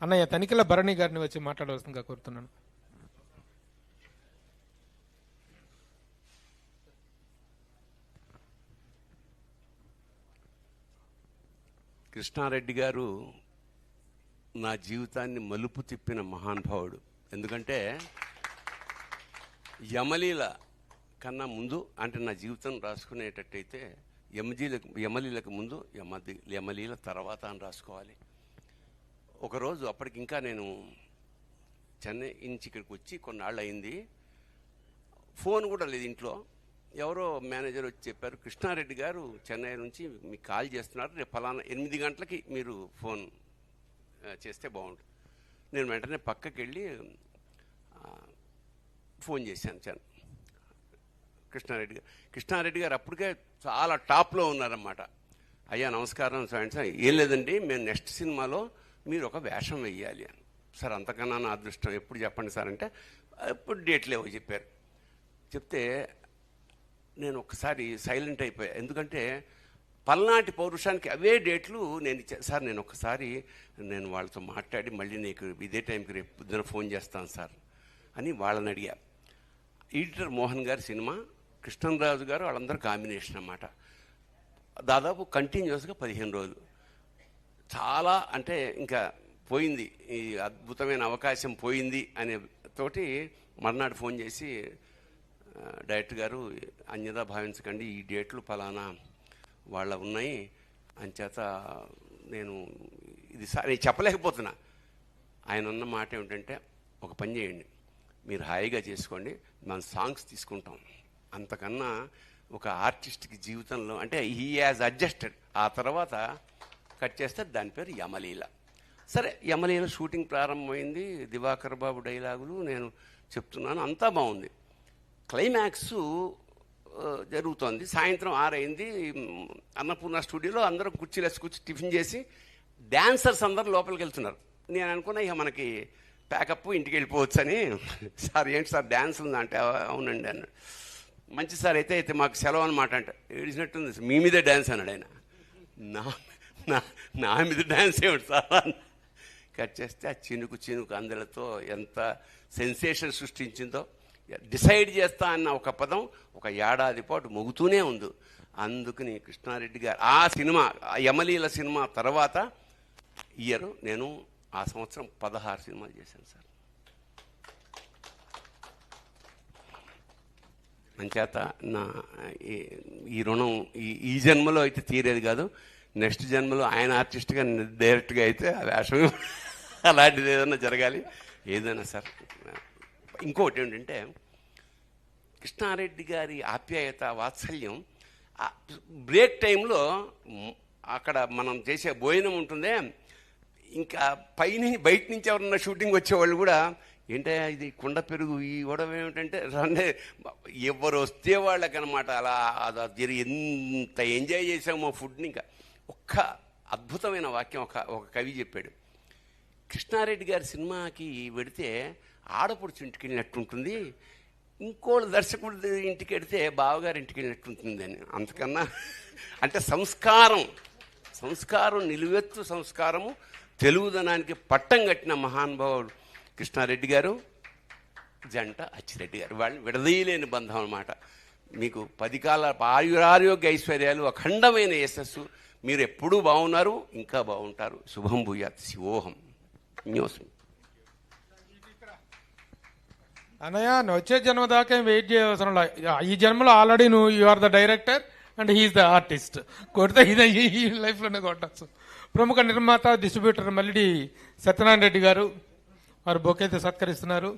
అన్నయ్య తనిఖీల భరణి గారిని వచ్చి మాట్లాడవలసిందిగా కోరుతున్నాను. కృష్ణారెడ్డి గారు నా జీవితాన్ని మలుపు తిప్పిన మహానుభావుడు. ఎందుకంటే యమలీల కన్నా ముందు, అంటే నా జీవితం రాసుకునేటట్టయితే యమలీలకు ముందు, యమలీల తర్వాత అని రాసుకోవాలి. ఒకరోజు అప్పటికి ఇంకా నేను చెన్నై నుంచి ఇక్కడికి వచ్చి కొన్నాళ్ళు అయింది. ఫోన్ కూడా లేదు ఇంట్లో. ఎవరో మేనేజర్ వచ్చి చెప్పారు, కృష్ణారెడ్డి గారు చెన్నై నుంచి మీకు కాల్ చేస్తున్నారు, రేపు ఫలానా 8 గంటలకి మీరు ఫోన్ చేస్తే బాగుంటుంది. నేను వెంటనే పక్కకి వెళ్ళి ఫోన్ చేశాను కృష్ణారెడ్డి గారు అప్పటికే చాలా టాప్లో ఉన్నారన్నమాట. అయ్యా నమస్కారం సార్, ఏం లేదండి, మేము నెక్స్ట్ సినిమాలో మీరు ఒక వేషం వెయ్యాలి అని. సార్ అంతకన్నా నా అదృష్టం, ఎప్పుడు చెప్పండి సార్ అంటే ఎప్పుడు డేట్లు ఏవో చెప్పారు. చెప్తే నేను ఒకసారి సైలెంట్ అయిపోయా. ఎందుకంటే పల్నాటి పౌరుషానికి అవే డేట్లు సార్ నేను ఒకసారి వాళ్ళతో మాట్లాడి మళ్ళీ నీకు ఇదే టైంకి రేపు పొద్దున ఫోన్ చేస్తాను సార్ అని వాళ్ళని అడిగా. ఎడిటర్ మోహన్ గారి సినిమా, కృష్ణరాజు గారు వాళ్ళందరూ కాంబినేషన్ అన్నమాట. దాదాపు కంటిన్యూస్గా 15 రోజులు. చాలా అంటే ఇంకా పోయింది, ఈ అద్భుతమైన అవకాశం పోయింది అనే తోటి మర్నాడు ఫోన్ చేసి, డైరెక్టర్ గారు అన్యదా భావించకండి, ఈ డేట్లు ఫలానా వాళ్ళ ఉన్నాయి అంచేత నేను చెప్పలేకపోతున్నా. ఆయన ఉన్న మాట ఏమిటంటే, ఒక పని చేయండి, మీరు హాయిగా చేసుకోండి, మన సాంగ్స్ తీసుకుంటాం. అంతకన్నా ఒక ఆర్టిస్ట్కి జీవితంలో అంటే హీ హ్యాజ్ అడ్జస్టెడ్. ఆ తర్వాత కట్ చేస్తే దాని పేరు యమలీల. సరే, యమలీల షూటింగ్ ప్రారంభమైంది. దివాకర్ బాబు డైలాగులు నేను చెప్తున్నాను, అంతా బాగుంది. క్లైమాక్స్ జరుగుతోంది. సాయంత్రం 6 అయింది. అన్నపూర్ణ స్టూడియోలో అందరూ కుర్చీలేసి కూర్చి టిఫిన్ చేసి డాన్సర్స్ అందరూ లోపలికి వెళ్తున్నారు. నేను అనుకున్నా ఇక మనకి ప్యాకప్ ఇంటికి వెళ్ళిపోవచ్చు అని. సార్ ఏంటి సార్ డ్యాన్స్ ఉందా అంటే అవునండి అన్నాడు. మంచి సార్, అయితే మాకు సెలవు అనమాట అంటే ఏడిచినట్టుంది, మీ మీదే డ్యాన్స్ అన్నాడు ఆయన. నా మీద డ్యాన్స్ ఏమిటి సార్ కట్ చేస్తే ఆ చినుకు అందరితో ఎంత సెన్సేషన్ సృష్టించిందో. డిసైడ్ చేస్తా అన్న ఒక పదం ఒక ఏడాది పాటు మొగుతూనే ఉంది. అందుకని కృష్ణారెడ్డి గారు ఆ సినిమా, యమలీల సినిమా తర్వాత నేను ఆ సంవత్సరం 16 సినిమాలు చేశాను సార్. అంచేత నా ఈ రుణం ఈ జన్మలో అయితే తీరేది కాదు. నెక్స్ట్ జన్మలో ఆయన ఆర్టిస్ట్గా డైరెక్ట్గా అయితే ఆ వేషం అలాంటిది ఏదైనా జరగాలి. ఏదైనా సార్. ఇంకోటి ఏంటంటే, కృష్ణారెడ్డి గారి ఆప్యాయత, వాత్సల్యం బ్రేక్ టైంలో అక్కడ మనం చేసే భోజనం ఉంటుందే, ఇంకా బయట నుంచి ఎవరన్నా షూటింగ్ వచ్చేవాళ్ళు కూడా ఏంటంటే ఇది కుండ పెరుగు ఈ గొడవ ఏమిటంటే అంటే ఎవరు వస్తే వాళ్ళకనమాట. అలా ఎంత ఎంజాయ్ చేసామో ఫుడ్ని. ఇంకా ఒక్క అద్భుతమైన వాక్యం ఒక కవి చెప్పాడు, కృష్ణారెడ్డి గారి సినిమాకి వెడితే ఆడపడుచు ఇంటికి వెళ్ళినట్టుంటుంది, ఇంకోళ్ళు దర్శకుడి ఇంటికి వెడితే బావగారి ఇంటికి వెళ్ళినట్టుంటుంది అని. అంతకన్నా అంటే సంస్కారం నిలువెత్తు సంస్కారము, తెలుగుదనానికి పట్టం కట్టిన మహానుభావుడు కృష్ణారెడ్డి గారు, జంట అచ్చిరెడ్డి గారు. వాళ్ళు విడదీయలేని బంధం అన్నమాట. మీకు 10 కాల ఆయురారోగ్య ఐశ్వర్యాలు, అఖండమైన యశస్సు. మీరు ఎప్పుడూ బాగున్నారు, ఇంకా బాగుంటారు. శుభం భూయాత్. శివోహం. న్యూస్ అన్నయ్య, వచ్చే జన్మ దాకా వెయిట్ చేయవసరం లేదు. ఈ జన్మలో already you are the director and he is the artist. కొడితే ఇది ఈ లైఫ్లోనే కొట్టచ్చు. ప్రముఖ నిర్మాత, డిస్ట్రిబ్యూటర్ మల్లిడి సత్యనారాయణ రెడ్డి గారు వారు బొకేతో సత్కరిస్తున్నారు.